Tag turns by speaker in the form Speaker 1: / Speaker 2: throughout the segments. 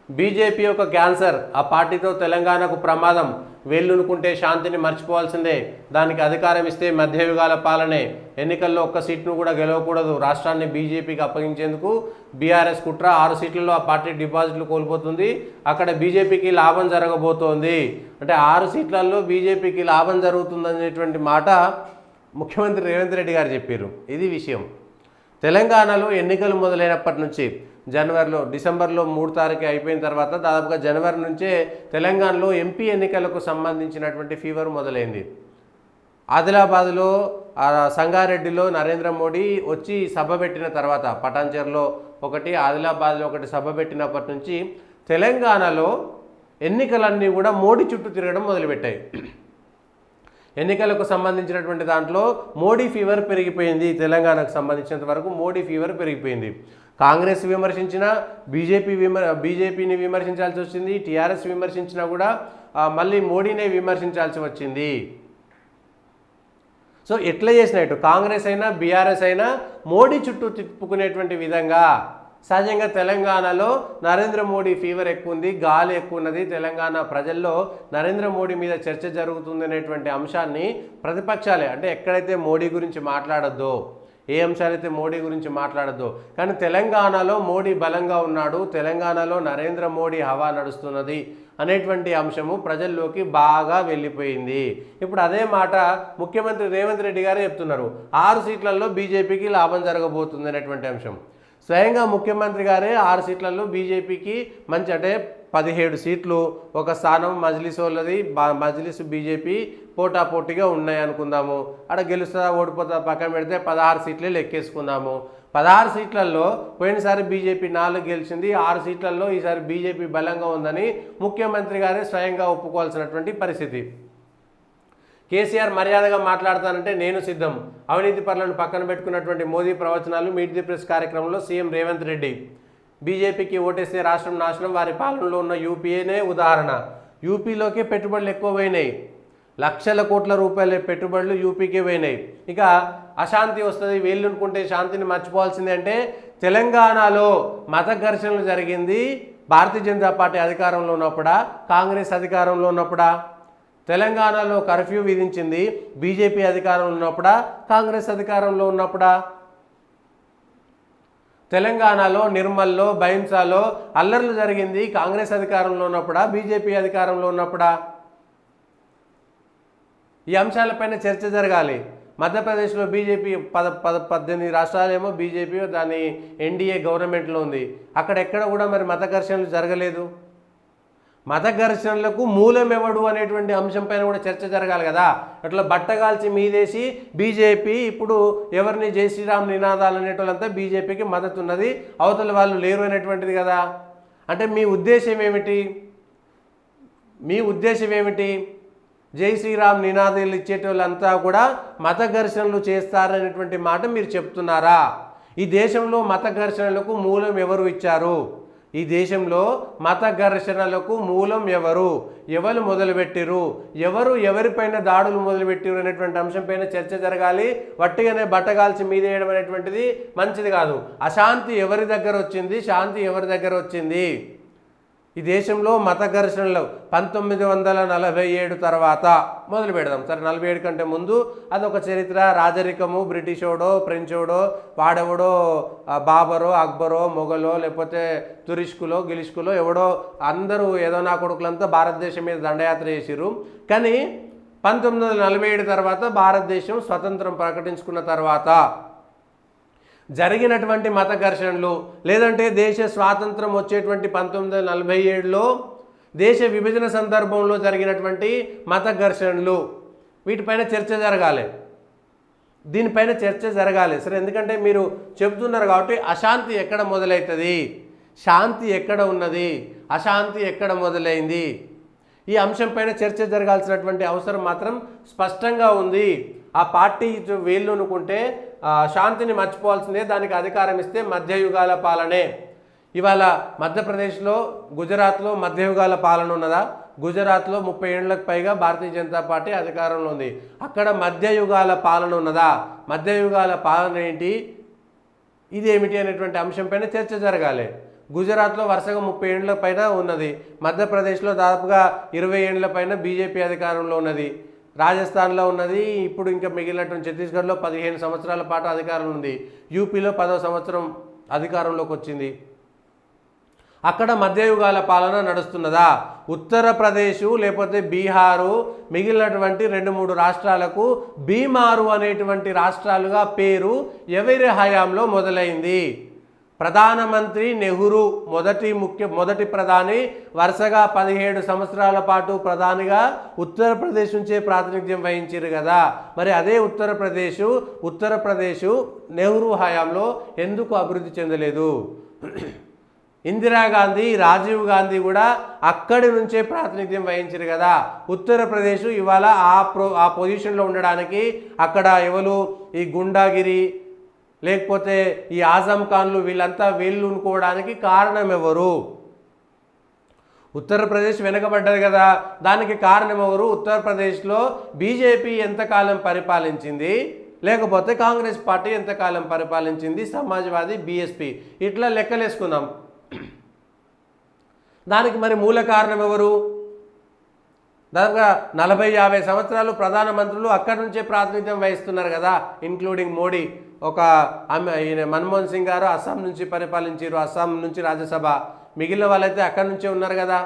Speaker 1: BJP ఒక cancer, ఆ పార్టీతో తెలంగాణకు ప్రమాదం, వేళ్ళునుకుంటే శాంతిని మర్చిపోవాల్సిందే, దానికి అధికారం ఇస్తే మధ్యయుగాల పాలనే, ఎన్నికల్లో ఒక్క సీట్ను కూడా గెలవకూడదు, రాష్ట్రాన్ని బీజేపీకి అప్పగించేందుకు బీఆర్ఎస్ కుట్ర, 6 సీట్లలో ఆ పార్టీ డిపాజిట్లు కోల్పోతుంది, అక్కడ బీజేపీకి లాభం జరగబోతోంది. అంటే 6 సీట్లలో బీజేపీకి లాభం జరుగుతుందనేటువంటి మాట ముఖ్యమంత్రి రేవంత్ రెడ్డి గారు చెప్పారు. ఇది విషయం. తెలంగాణలో ఎన్నికలు మొదలైనప్పటి నుంచి డిసెంబర్లో 3 తారీఖు అయిపోయిన తర్వాత దాదాపుగా జనవరి నుంచే తెలంగాణలో ఎంపీ ఎన్నికలకు సంబంధించినటువంటి ఫీవర్ మొదలైంది. ఆదిలాబాద్లో సంగారెడ్డిలో నరేంద్ర మోడీ వచ్చి సభ పెట్టిన తర్వాత, పటాన్చెరులో ఒకటి, ఆదిలాబాద్లో ఒకటి సభ పెట్టినప్పటి నుంచి తెలంగాణలో ఎన్నికలన్నీ కూడా మోడీ చుట్టూ తిరగడం మొదలుపెట్టాయి. ఎన్నికలకు సంబంధించినటువంటి దాంట్లో మోడీ ఫీవర్ పెరిగిపోయింది. తెలంగాణకు సంబంధించినంత వరకు మోడీ ఫీవర్ పెరిగిపోయింది. కాంగ్రెస్ విమర్శించినా, బీజేపీని విమర్శించాల్సి వచ్చింది, టీఆర్ఎస్ విమర్శించినా కూడా మళ్ళీ మోడీనే విమర్శించాల్సి వచ్చింది. సో ఎట్లా చేసినా, ఇటు కాంగ్రెస్ అయినా బీఆర్ఎస్ అయినా మోడీ చుట్టూ తిప్పుకునేటువంటి విధంగా సహజంగా తెలంగాణలో నరేంద్ర మోడీ ఫీవర్ ఎక్కువ ఉంది, గాలి ఎక్కువ ఉన్నది, తెలంగాణ ప్రజల్లో నరేంద్ర మోడీ మీద చర్చ జరుగుతుంది అనేటువంటి అంశాన్ని ప్రతిపక్షాలే, అంటే ఎక్కడైతే మోడీ గురించి మాట్లాడొద్దో, ఏ అంశాలైతే మోడీ గురించి మాట్లాడద్దు, కానీ తెలంగాణలో మోడీ బలంగా ఉన్నాడు, తెలంగాణలో నరేంద్ర మోడీ హవా నడుస్తున్నది అనేటువంటి అంశము ప్రజల్లోకి బాగా వెళ్ళిపోయింది. ఇప్పుడు అదే మాట ముఖ్యమంత్రి రేవంత్ రెడ్డి గారే చెప్తున్నారు. 6 సీట్లలో బీజేపీకి లాభం జరగబోతుంది అనేటువంటి అంశం. స్వయంగా ముఖ్యమంత్రి గారే 6 సీట్లలో బీజేపీకి మంచి, అంటే 17 సీట్లు, ఒక స్థానం మజ్లిస్ వాళ్ళది, మజ్లిస్ బీజేపీ పోటాపోటీగా ఉన్నాయి అనుకుందాము. అక్కడ గెలుస్తుందా ఓడిపోతుందా పక్కన పెడితే 16 సీట్లే లెక్కేసుకుందాము. 16 సీట్లలో పోయినసారి బీజేపీ 4 గెలిచింది, 6 సీట్లలో ఈసారి బీజేపీ బలంగా ఉందని ముఖ్యమంత్రి గారే స్వయంగా ఒప్పుకోవాల్సినటువంటి పరిస్థితి. కేసీఆర్ మర్యాదగా మాట్లాడతానంటే నేను సిద్ధం, అవినీతి పరులను పక్కన పెట్టుకున్నటువంటి మోదీ ప్రవచనాలు మీట్ ది ప్రెస్ కార్యక్రమంలో సీఎం రేవంత్ రెడ్డి. బీజేపీకి ఓటేస్తే రాష్ట్రం నాశనం, వారి పాలనలో ఉన్న యూపీఏనే ఉదాహరణ. యూపీలోకే పెట్టుబడులు ఎక్కువ పోయినాయి, లక్షల కోట్ల రూపాయల పెట్టుబడులు యూపీకే పోయినాయి. ఇక అశాంతి వస్తుంది, వేళ్ళునుకుంటే శాంతిని మర్చిపోవాల్సిందే అంటే తెలంగాణలో మత ఘర్షణలు జరిగింది భారతీయ జనతా పార్టీ అధికారంలో ఉన్నప్పుడా, కాంగ్రెస్ అధికారంలో ఉన్నప్పుడా? తెలంగాణలో కర్ఫ్యూ విధించింది బీజేపీ అధికారంలో ఉన్నప్పుడా, కాంగ్రెస్ అధికారంలో ఉన్నప్పుడా? తెలంగాణలో నిర్మల్లో, బైంసాలో అల్లర్లు జరిగింది కాంగ్రెస్ అధికారంలో ఉన్నప్పుడా, బీజేపీ అధికారంలో ఉన్నప్పుడా? ఈ అంశాలపైన చర్చ జరగాలి. మధ్యప్రదేశ్లో బీజేపీ 18 రాష్ట్రాలేమో బీజేపీ దాని ఎన్డీఏ గవర్నమెంట్లో ఉంది. అక్కడెక్కడ కూడా మరి మత ఘర్షణలు జరగలేదు. మత ఘర్షణలకు మూలం ఎవడు అనేటువంటి అంశం పైన కూడా చర్చ జరగాలి కదా. అట్లా బట్టగాల్చి మీదేసి బీజేపీ ఇప్పుడు ఎవరిని జై శ్రీరామ్ నినాదాలు అనేటోళ్ళంతా బీజేపీకి మద్దతు ఉన్నది, అవతల వాళ్ళు లేరు అనేటువంటిది కదా. అంటే మీ ఉద్దేశం ఏమిటి? జై శ్రీరామ్ నినాదాలు ఇచ్చేటోళ్ళంతా కూడా మత ఘర్షణలు చేస్తారనేటువంటి మాట మీరు చెప్తున్నారా? ఈ దేశంలో మత ఘర్షణలకు మూలం ఎవరు ఇచ్చారు? ఈ దేశంలో మత ఘర్షణలకు మూలం ఎవరు మొదలుపెట్టిరు, ఎవరిపైన దాడులు మొదలుపెట్టిరు అనేటువంటి అంశంపైన చర్చ జరగాలి. వట్టిగానే బట్టగాల్చి మీదేయడం అనేటువంటిది మంచిది కాదు. అశాంతి ఎవరి దగ్గర వచ్చింది, శాంతి ఎవరి దగ్గర వచ్చింది? ఈ దేశంలో మత ఘర్షణలు 1947 తర్వాత మొదలు పెడదాం. సరే, 47 కంటే ముందు అదొక చరిత్ర, రాజరికము, బ్రిటిషోడో, ఫ్రెంచోడో, వాడెవడో బాబరో, అక్బరో, మొఘలో, లేకపోతే తురిష్కులో, గిలిష్కులో ఎవడో అందరూ ఏదో నా కొడుకులంతా భారతదేశం మీద దండయాత్ర చేసిరు. కానీ 1947 తర్వాత భారతదేశం స్వతంత్రం ప్రకటించుకున్న తర్వాత జరిగినటువంటి మత ఘర్షణలు, లేదంటే దేశ స్వాతంత్రం వచ్చేటువంటి 1947లో దేశ విభజన సందర్భంలో జరిగినటువంటి మత ఘర్షణలు, వీటిపైన చర్చ జరగాలి. దీనిపైన చర్చ జరగాలి. సరే, ఎందుకంటే మీరు చెబుతున్నారు కాబట్టి అశాంతి ఎక్కడ మొదలవుతుంది, శాంతి ఎక్కడ ఉన్నది, అశాంతి ఎక్కడ మొదలైంది, ఈ అంశంపైన చర్చ జరగాల్సినటువంటి అవసరం మాత్రం స్పష్టంగా ఉంది. ఆ పార్టీ వేళ్ళునుకుంటే శాంతిని మర్చిపోవాల్సిందే, దానికి అధికారం ఇస్తే మధ్యయుగాల పాలనే. ఇవాళ మధ్యప్రదేశ్లో, గుజరాత్లో మధ్యయుగాల పాలన ఉన్నదా? గుజరాత్లో 30 ఏళ్లకు పైగా భారతీయ జనతా పార్టీ అధికారంలో ఉంది. అక్కడ మధ్యయుగాల పాలన ఉన్నదా? మధ్యయుగాల పాలన ఏంటి, ఇదేమిటి అనేటువంటి అంశంపైన చర్చ జరగాలి. గుజరాత్లో వరుసగా 30 ఏళ్ల పైన ఉన్నది. మధ్యప్రదేశ్లో దాదాపుగా 20 ఏళ్ల పైన బీజేపీ అధికారంలో ఉన్నది. రాజస్థాన్లో ఉన్నది. ఇప్పుడు ఇంకా మిగిలినటువంటి ఛత్తీస్గఢ్లో 15 సంవత్సరాల పాటు అధికారం ఉంది. యూపీలో 10వ సంవత్సరం అధికారంలోకి వచ్చింది. అక్కడ మధ్యయుగాల పాలన నడుస్తున్నదా? ఉత్తరప్రదేశ్ లేకపోతే బీహారు మిగిలినటువంటి 2-3 రాష్ట్రాలకు బీమారు అనేటువంటి రాష్ట్రాలుగా పేరు ఎవరి హయాంలో మొదలైంది? ప్రధానమంత్రి నెహ్రూ మొదటి ప్రధాని, వరుసగా 17 సంవత్సరాల పాటు ప్రధానిగా ఉత్తరప్రదేశ్ నుంచే ప్రాతినిధ్యం వహించారు కదా. మరి అదే ఉత్తరప్రదేశ్ నెహ్రూ హయాంలో ఎందుకు అభివృద్ధి చెందలేదు? ఇందిరాగాంధీ, రాజీవ్ గాంధీ కూడా అక్కడి నుంచే ప్రాతినిధ్యం వహించారు కదా. ఉత్తరప్రదేశ్ ఇవాళ ఆ పొజిషన్లో ఉండడానికి అక్కడ ఎవరు ఈ గుండాగిరి లేకపోతే ఈ ఆజం ఖాన్లు వీళ్ళంతా వేళ్ళునుకోవడానికి కారణం ఎవరు? ఉత్తరప్రదేశ్ వెనకబడ్డది కదా, దానికి కారణం ఎవరు? ఉత్తరప్రదేశ్లో బీజేపీ ఎంతకాలం పరిపాలించింది, లేకపోతే కాంగ్రెస్ పార్టీ ఎంతకాలం పరిపాలించింది, సమాజ్వాదీ, బీఎస్పీ, ఇట్లా లెక్కలేసుకుందాం. దానికి మరి మూల కారణం ఎవరు? దాదాపుగా 40-50 సంవత్సరాలు ప్రధానమంత్రులు అక్కడి నుంచే ప్రాతినిధ్యం వహిస్తున్నారు కదా, ఇంక్లూడింగ్ మోడీ. ఈయన మన్మోహన్ సింగ్ గారు అస్సాం నుంచి పరిపాలించారు, అస్సాం నుంచి రాజ్యసభ. మిగిలిన వాళ్ళైతే అక్కడి నుంచే ఉన్నారు కదా,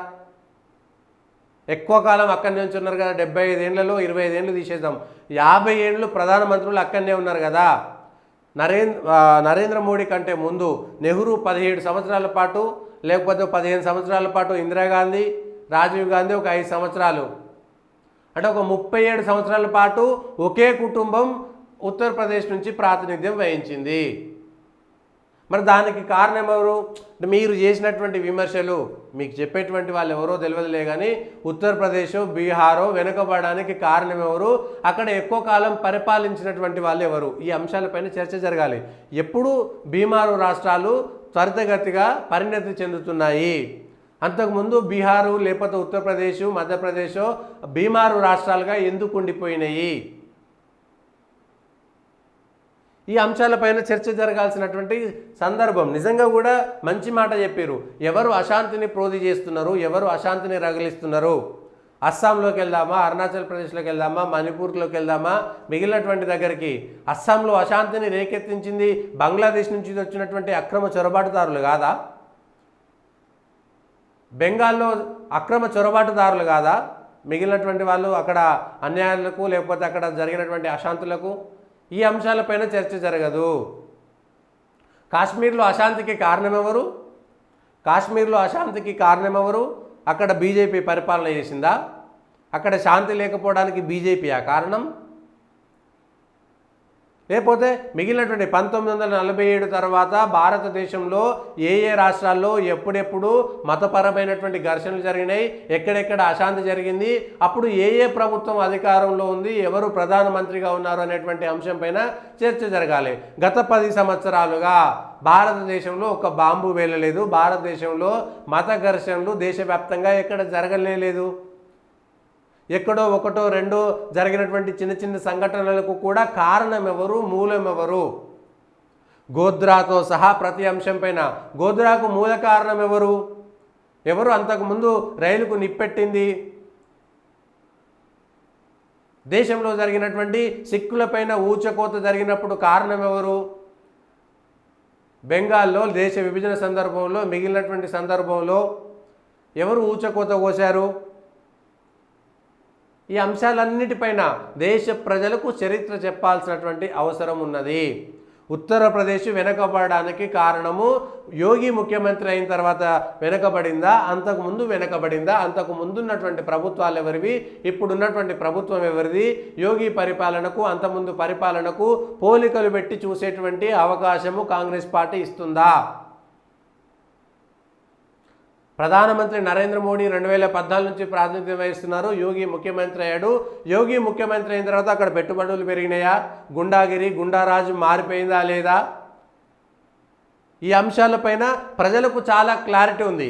Speaker 1: ఎక్కువ కాలం అక్కడి నుంచి ఉన్నారు కదా. 75 ఏళ్లలో 25 ఏళ్ళు తీసేద్దాం, 50 ఏళ్ళు ప్రధానమంత్రులు అక్కడనే ఉన్నారు కదా. నరేంద్ర మోడీ కంటే ముందు నెహ్రూ 17 సంవత్సరాల పాటు, లేకపోతే 15 సంవత్సరాల పాటు ఇందిరాగాంధీ, రాజీవ్ గాంధీ ఒక 5 సంవత్సరాలు, అంటే ఒక 37 సంవత్సరాల పాటు ఒకే కుటుంబం ఉత్తరప్రదేశ్ నుంచి ప్రాతినిధ్యం వహించింది. మరి దానికి కారణం ఎవరు? మీరు చేసినటువంటి విమర్శలు మీకు చెప్పేటువంటి వాళ్ళు ఎవరో తెలియదులే కానీ ఉత్తరప్రదేశ్, బీహారో వెనుకబడడానికి కారణం ఎవరు? అక్కడ ఎక్కువ కాలం పరిపాలించినటువంటి వాళ్ళు ఎవరు? ఈ అంశాలపైన చర్చ జరగాలి. ఎప్పుడు బీమారు రాష్ట్రాలు త్వరితగతిగా పరిణతి చెందుతున్నాయి. అంతకుముందు బీహారు లేకపోతే ఉత్తరప్రదేశ్, మధ్యప్రదేశ్ బీమారు రాష్ట్రాలుగా ఎందుకు ఉండిపోయినాయి? ఈ అంశాలపైన చర్చ జరగాల్సినటువంటి సందర్భం. నిజంగా కూడా మంచి మాట చెప్పారు. ఎవరు అశాంతిని ప్రోధి చేస్తున్నారు, ఎవరు అశాంతిని రగిలిస్తున్నారు? అస్సాంలోకి వెళ్దామా, అరుణాచల్ ప్రదేశ్లోకి వెళ్దామా, మణిపూర్లోకి వెళ్దామా, మిగిలినటువంటి దగ్గరికి. అస్సాంలో అశాంతిని రేకెత్తించింది బంగ్లాదేశ్ నుంచి వచ్చినటువంటి అక్రమ చొరబాటుదారులు కాదా? బెంగాల్లో అక్రమ చొరబాటుదారులు కాదా మిగిలినటువంటి వాళ్ళు అక్కడ అన్యాయాలకు లేకపోతే అక్కడ జరిగినటువంటి అశాంతులకు? ఈ అంశాలపైన చర్చ జరగదు. కాశ్మీర్లో అశాంతికి కారణమెవరు? అక్కడ బీజేపీ పరిపాలన చేసిందా? అక్కడ శాంతి లేకపోవడానికి బీజేపీయా కారణం? లేకపోతే మిగిలినటువంటి 1947 తర్వాత భారతదేశంలో ఏ రాష్ట్రాల్లో ఎప్పుడెప్పుడు మతపరమైనటువంటి ఘర్షణలు జరిగినాయి, ఎక్కడెక్కడ అశాంతి జరిగింది, అప్పుడు ఏ ప్రభుత్వం అధికారంలో ఉంది, ఎవరు ప్రధానమంత్రిగా ఉన్నారు అనేటువంటి అంశం పైన చర్చ జరగాలి. గత 10 సంవత్సరాలుగా భారతదేశంలో ఒక బాంబు వేలలేదు. భారతదేశంలో మత ఘర్షణలు దేశవ్యాప్తంగా ఎక్కడ జరగలేదు. ఎక్కడో ఒకటో రెండో జరిగినటువంటి చిన్న చిన్న సంఘటనలకు కూడా కారణం ఎవరు, మూలం ఎవరు? గోద్రాతో సహా ప్రతి అంశం పైన గోద్రాకు మూల కారణం ఎవరు? అంతకుముందు రైలుకు నిప్పెట్టింది? దేశంలో జరిగినటువంటి సిక్కులపైన ఊచకోత జరిగినప్పుడు కారణం ఎవరు? బెంగాల్లో దేశ విభజన సందర్భంలో మిగిలినటువంటి సందర్భంలో ఎవరు ఊచకోత కోశారు? ఈ అంశాలన్నిటిపైన దేశ ప్రజలకు చరిత్ర చెప్పాల్సినటువంటి అవసరం ఉన్నది. ఉత్తరప్రదేశ్ వెనకబడడానికి కారణము యోగి ముఖ్యమంత్రి అయిన తర్వాత వెనకబడిందా, అంతకుముందు వెనకబడిందా? అంతకు ముందున్నటువంటి ప్రభుత్వాలు ఎవరివి, ఇప్పుడున్నటువంటి ప్రభుత్వం ఎవరిది? యోగి పరిపాలనకు అంతకుముందు పరిపాలనకు పోలికలు పెట్టి చూసేటువంటి అవకాశము కాంగ్రెస్ పార్టీ ఇస్తుందా? ప్రధానమంత్రి నరేంద్ర మోడీ 2014 నుంచి ప్రాతినిధ్యం వహిస్తున్నారు. యోగి ముఖ్యమంత్రి అయ్యాడు. యోగి ముఖ్యమంత్రి అయిన తర్వాత అక్కడ పెట్టుబడులు పెరిగినాయా? గుండాగిరి, గుండారాజు మారిపోయిందా లేదా? ఈ అంశాలపైన ప్రజలకు చాలా క్లారిటీ ఉంది.